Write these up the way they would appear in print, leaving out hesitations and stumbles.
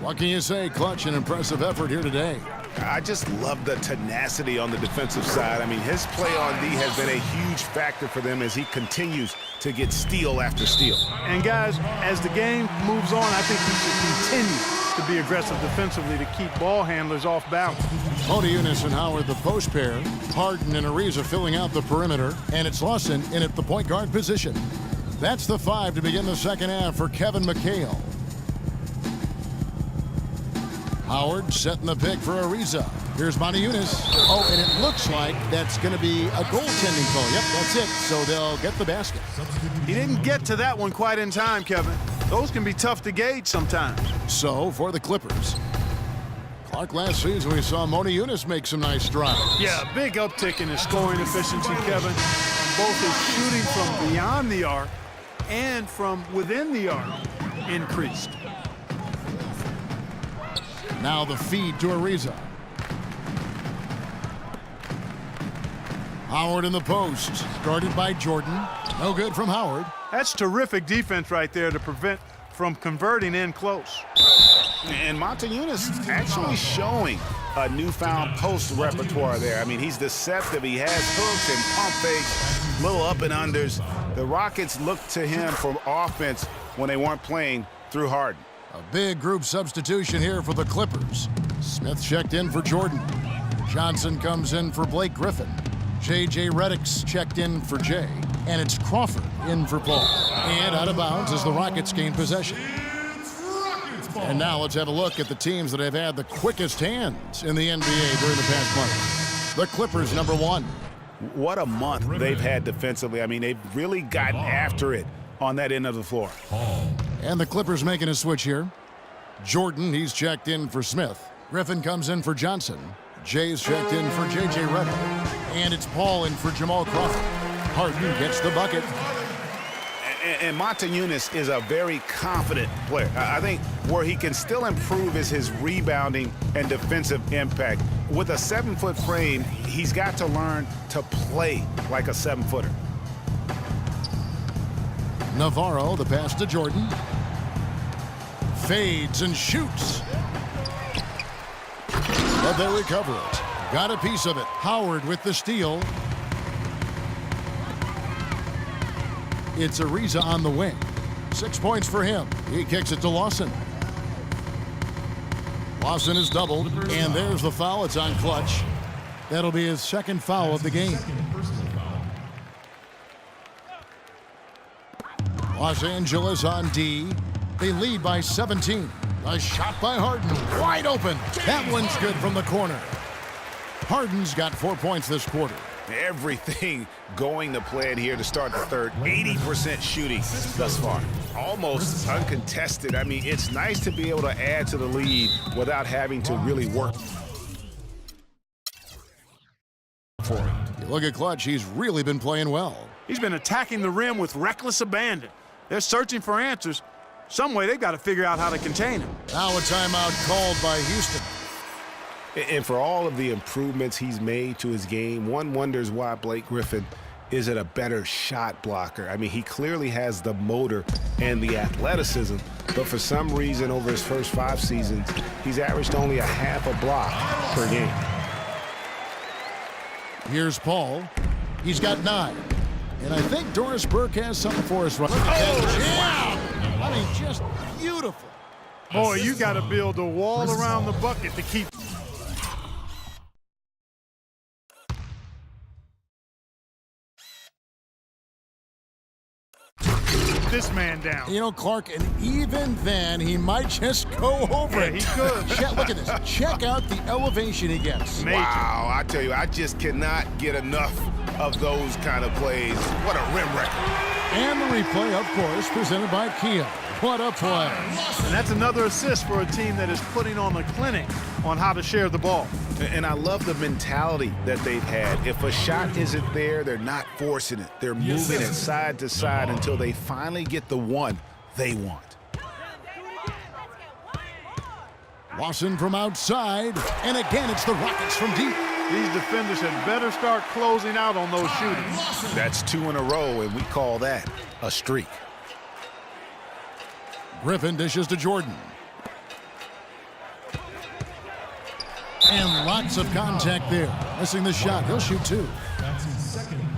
What can you say? Clutch and impressive effort here today. I just love the tenacity on the defensive side. I mean, his play on D has been a huge factor for them as he continues to get steal after steal. And guys, as the game moves on, I think he should continue to be aggressive defensively to keep ball handlers off balance. Motiejunas and Howard, the post pair. Harden and Ariza filling out the perimeter. And it's Lawson in at the point guard position. That's the 5 to begin the second half for Kevin McHale. Howard setting the pick for Ariza. Here's Motiejunas. Oh, and it looks like that's going to be a goaltending call. Yep, that's it. So they'll get the basket. He didn't get to that one quite in time, Kevin. Those can be tough to gauge sometimes. So for the Clippers. Clark, last season we saw Motiejunas make some nice strides. Yeah, a big uptick in his scoring efficiency, Kevin. Both his shooting from beyond the arc and from within the arc increased. Now the feed to Ariza. Howard in the post. Guarded by Jordan. No good from Howard. That's terrific defense right there to prevent from converting in close. And Motiejunas actually showing a newfound post repertoire there. I mean, he's deceptive. He has hooks and pump fakes, little up and unders. The Rockets looked to him for offense when they weren't playing through Harden. A big group substitution here for the Clippers. Smith checked in for Jordan. Johnson comes in for Blake Griffin. J.J. Redick's checked in for Jay. And it's Crawford in for Paul. And out of bounds as the Rockets gain possession. And now let's have a look at the teams that have had the quickest hands in the NBA during the past month. The Clippers, number 1. What a month they've had defensively. I mean, they've really gotten after it on that end of the floor. And the Clippers making a switch here. Jordan, he's checked in for Smith. Griffin comes in for Johnson. Jay's checked in for J.J. Redick. And it's Paul in for Jamal Crawford. Harden gets the bucket. And Motiejunas is a very confident player. I think where he can still improve is his rebounding and defensive impact. With a 7-foot frame, he's got to learn to play like a 7-footer. Navarro, the pass to Jordan. Fades and shoots. But they recover it. Got a piece of it. Howard with the steal. It's Ariza on the wing. 6 points for him. He kicks it to Lawson. Lawson is doubled, and there's the foul. It's on Clutch. That'll be his second foul of the game. Los Angeles on D. They lead by 17. A shot by Harden. Wide open. That one's good from the corner. Harden's got 4 points this quarter. Everything going to plan here to start the third. 80% shooting thus far. Almost uncontested. I mean, it's nice to be able to add to the lead without having to really work for it. You look at Clutch, he's really been playing well. He's been attacking the rim with reckless abandon. They're searching for answers. Some way they've got to figure out how to contain him. Now a timeout called by Houston. And for all of the improvements he's made to his game, one wonders why Blake Griffin isn't a better shot blocker. I mean, he clearly has the motor and the athleticism, but for some reason over his first 5 seasons, he's averaged only a half a block per game. Here's Paul. He's got 9. And I think Doris Burke has something for us right now. Oh, yeah! I mean, just beautiful. Boy, you got to build a wall around the bucket to keep this man down. You know, Clark, and even then, he might just go over it. He could. Look at this. Check out the elevation he gets. Major. Wow, I tell you, I just cannot get enough of those kind of plays. What a rim record. And the replay, of course, presented by Kia. What a play. And that's another assist for a team that is putting on a clinic on how to share the ball. And I love the mentality that they've had. If a shot isn't there, they're not forcing it. They're moving it side to side until they finally get the one they want. Lawson from outside, and again it's the Rockets from deep. These defenders had better start closing out on those shootings. That's 2 in a row, and we call that a streak. Griffin dishes to Jordan. And lots of contact there. Missing the shot. He'll shoot 2.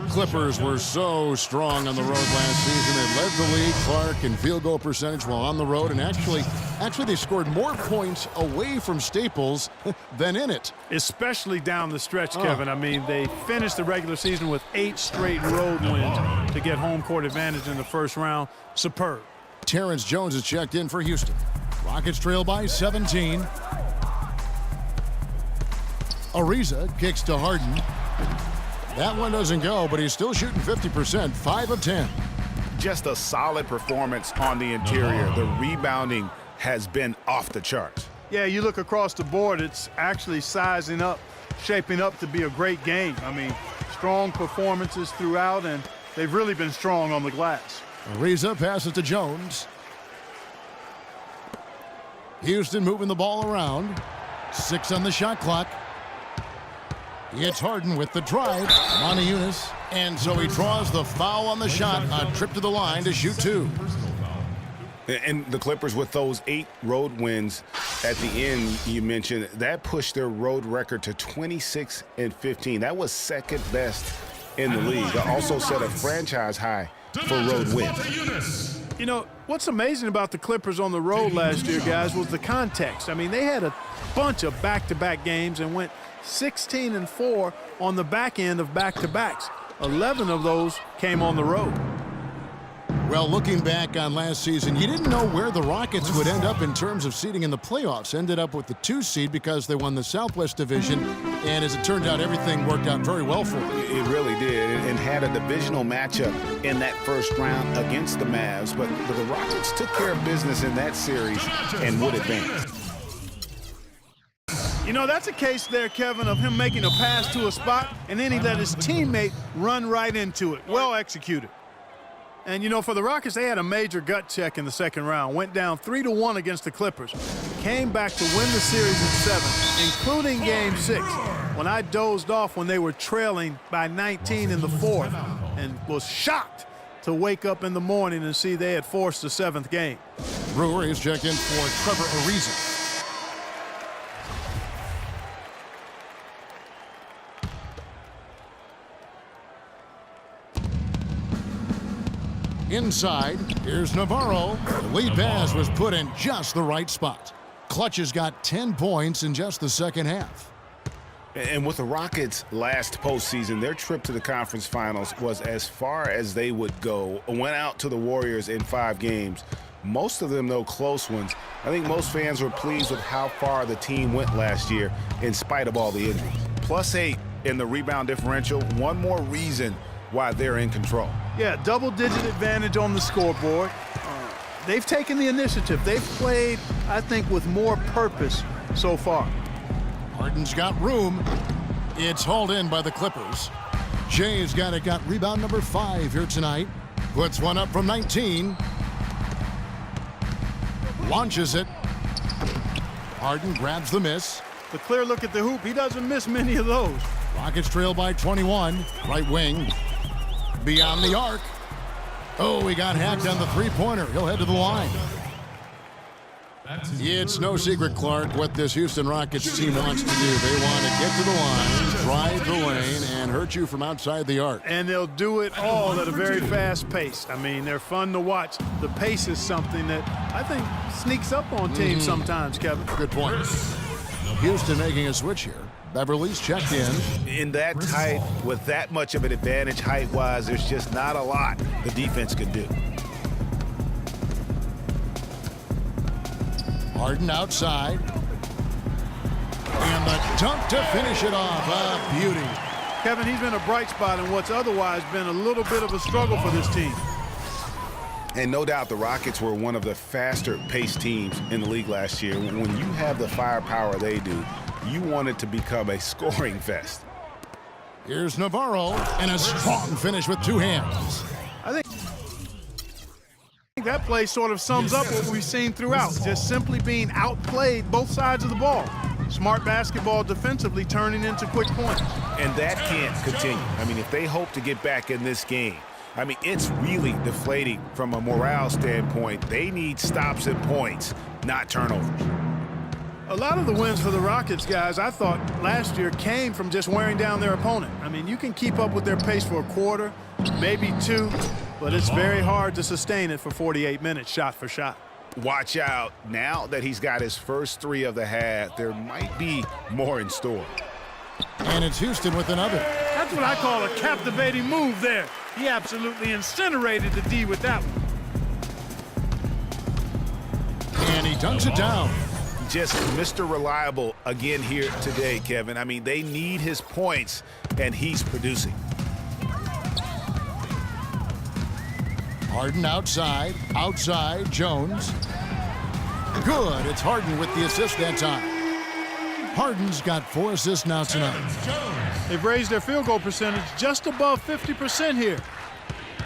Clippers were so strong on the road last season. They led the league, Clark, in field goal percentage while on the road. And actually they scored more points away from Staples than in it. Especially down the stretch, Kevin. I mean, they finished the regular season with 8 straight road wins to get home court advantage in the first round. Superb. Terrence Jones is checked in for Houston. Rockets trail by 17. Ariza kicks to Harden. That one doesn't go, but he's still shooting 50%, 5 of 10. Just a solid performance on the interior. The rebounding has been off the charts. Yeah, you look across the board, it's actually sizing up, shaping up to be a great game. I mean, strong performances throughout, and they've really been strong on the glass. Ariza passes to Jones. Houston moving the ball around. 6 on the shot clock. It's Harden with the drive. Moniunas. And so he draws the foul on the shot. A trip to the line to shoot 2. And the Clippers, with those 8 road wins at the end, you mentioned, that pushed their road record to 26-15. That was second best in the league. It also set a franchise high for road wins. You know, what's amazing about the Clippers on the road last year, guys, was the context. I mean, they had a bunch of back-to-back games and went 16-4 on the back end of back-to-backs. 11 of those came on the road. Well, looking back on last season, you didn't know where the Rockets would end up in terms of seeding in the playoffs. Ended up with the 2 seed because they won the Southwest Division, and as it turned out, everything worked out very well for them. It really did, and had a divisional matchup in that first round against the Mavs, but the Rockets took care of business in that series and would advance. You know, that's a case there, Kevin, of him making a pass to a spot, and then he let his teammate run right into it. Well executed. And, you know, for the Rockets, they had a major gut check in the second round. Went down 3-1 against the Clippers. Came back to win the series in 7, including Game 6, when I dozed off when they were trailing by 19 in the 4th and was shocked to wake up in the morning and see they had forced the 7th game. Brewer is checked in for Trevor Ariza. Inside, here's Navarro. The lead pass was put in just the right spot. Clutch has got 10 points in just the second half. And with the Rockets' last postseason, their trip to the conference finals was as far as they would go. Went out to the Warriors in 5 games. Most of them, though, close ones. I think most fans were pleased with how far the team went last year in spite of all the injuries. +8 in the rebound differential. One more reason why they're in control. Yeah, double-digit advantage on the scoreboard. They've taken the initiative. They've played, I think, with more purpose so far. Harden's got room. It's hauled in by the Clippers. Jay's got it. Got rebound number 5 here tonight. Puts one up from 19. Launches it. Harden grabs the miss. The clear look at the hoop. He doesn't miss many of those. Rockets trail by 21. Right wing. Beyond the arc. Oh, he got hacked on the 3-pointer. He'll head to the line. It's no secret, Clark, what this Houston Rockets team wants to do. They want to get to the line, drive the lane, and hurt you from outside the arc. And they'll do it all at a very fast pace. I mean, they're fun to watch. The pace is something that I think sneaks up on teams sometimes, Kevin. Good point. Houston making a switch here. Beverly's checked in. In that tight, with that much of an advantage height-wise, there's just not a lot the defense could do. Harden outside. And the dunk to finish it off. A beauty. Kevin, he's been a bright spot in what's otherwise been a little bit of a struggle for this team. And no doubt the Rockets were one of the faster-paced teams in the league last year. When you have the firepower they do, you want it to become a scoring fest. Here's Navarro, and a strong finish with 2 hands. I think that play sort of sums up what we've seen throughout. Just simply being outplayed both sides of the ball. Smart basketball defensively turning into quick points. And that can't continue. I mean, if they hope to get back in this game, I mean, it's really deflating from a morale standpoint. They need stops and points, not turnovers. A lot of the wins for the Rockets, guys, I thought last year came from just wearing down their opponent. I mean, you can keep up with their pace for a quarter, maybe two, but it's very hard to sustain it for 48 minutes shot for shot. Watch out. Now that he's got his first three of the half, there might be more in store. And it's Houston with another. That's what I call a captivating move there. He absolutely incinerated the D with that one. And he dunks it down. Just Mr. Reliable again here today, Kevin. I mean, they need his points, and he's producing. Harden outside, Jones. Good, it's Harden with the assist that time. Harden's got 4 assists now tonight. They've raised their field goal percentage just above 50% here.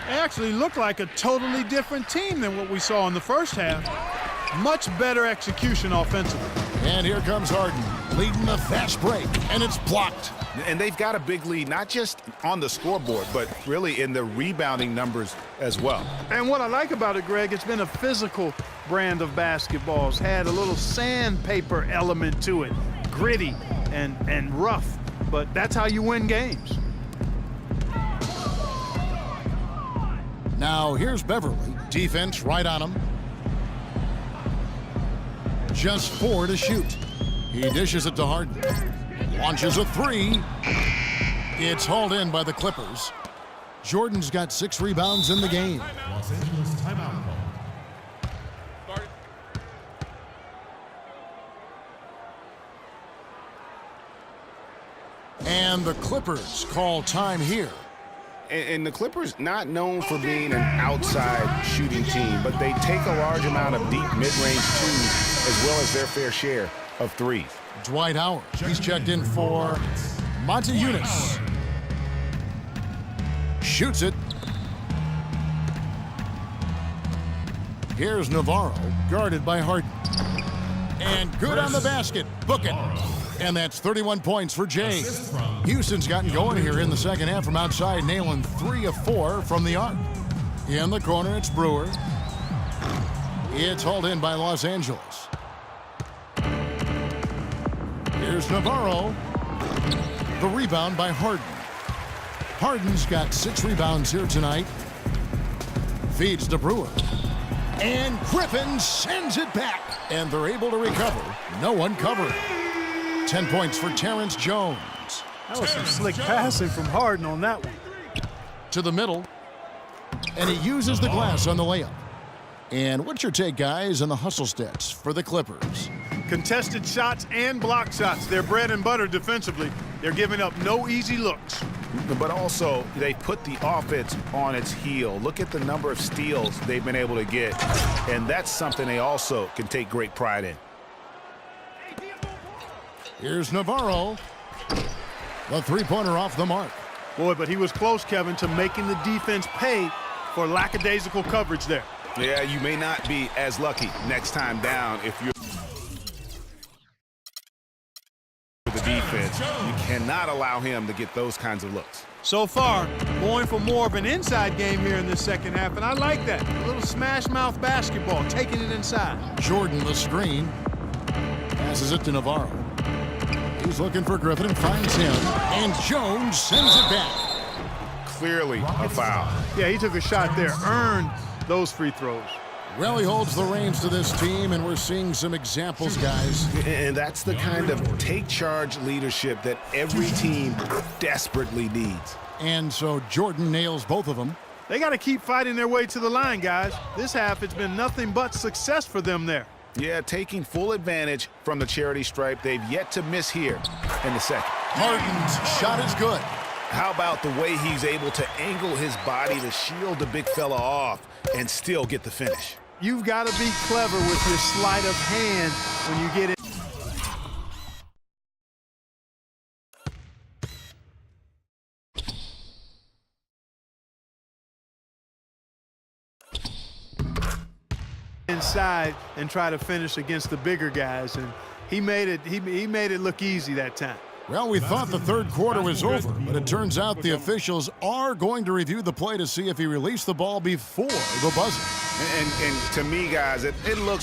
They actually look like a totally different team than what we saw in the first half. Much better execution offensively. And here comes Harden, leading the fast break, and it's blocked. And they've got a big lead, not just on the scoreboard, but really in the rebounding numbers as well. And what I like about it, Greg, it's been a physical brand of basketball. It's had a little sandpaper element to it, gritty and rough, but that's how you win games. Now here's Beverly, defense right on him. Just 4 to shoot. He dishes it to Harden. Launches a 3. It's hauled in by the Clippers. Jordan's got 6 rebounds in the game. Los Angeles timeout call. And the Clippers call time here. And the Clippers not known for being an outside shooting team, but they take a large amount of deep mid-range twos as well as their fair share of threes. Dwight Howard, he's checked in for Monte Eunice. Shoots it. Here's Navarro, guarded by Harden. And good on the basket. Book it. And that's 31 points for Jay. Houston's gotten going here in the second half from outside, nailing 3 of 4 from the arc. In the corner, it's Brewer. It's hauled in by Los Angeles. Here's Navarro. The rebound by Harden. Harden's got 6 rebounds here tonight. Feeds to Brewer. And Griffin sends it back. And they're able to recover. No one covering. 10 points for Terrence Jones. That was some slick passing from Harden on that one. To the middle. And he uses the glass on the layup. And what's your take, guys, on the hustle stats for the Clippers? Contested shots and block shots. They're bread and butter defensively. They're giving up no easy looks. But also, they put the offense on its heel. Look at the number of steals they've been able to get. And that's something they also can take great pride in. Here's Navarro. The three-pointer off the mark. Boy, but he was close, Kevin, to making the defense pay for lackadaisical coverage there. Yeah, you may not be as lucky next time down if you're the defense. You cannot allow him to get those kinds of looks. So far, going for more of an inside game here in this second half, and I like that. A little smash-mouth basketball, taking it inside. Jordan, the screen. Passes it to Navarro. He's looking for Griffin and finds him. And Jones sends it back. Clearly a foul. Yeah, he took a shot there, earned those free throws. Well, he holds the reins to this team, and we're seeing some examples, guys. And that's the kind of take-charge leadership that every team desperately needs. And so Jordan nails both of them. They got to keep fighting their way to the line, guys. This half, it's been nothing but success for them there. Yeah, taking full advantage from the charity stripe. They've yet to miss here in the second. Harden's shot is good. How about the way he's able to angle his body to shield the big fella off and still get the finish? You've got to be clever with your sleight of hand when you get it. Inside and try to finish against the bigger guys, and he made it look easy that time. Well, we thought the third quarter was over, but it turns out the officials are going to review the play to see if he released the ball before the buzzer. And to me, guys, it looks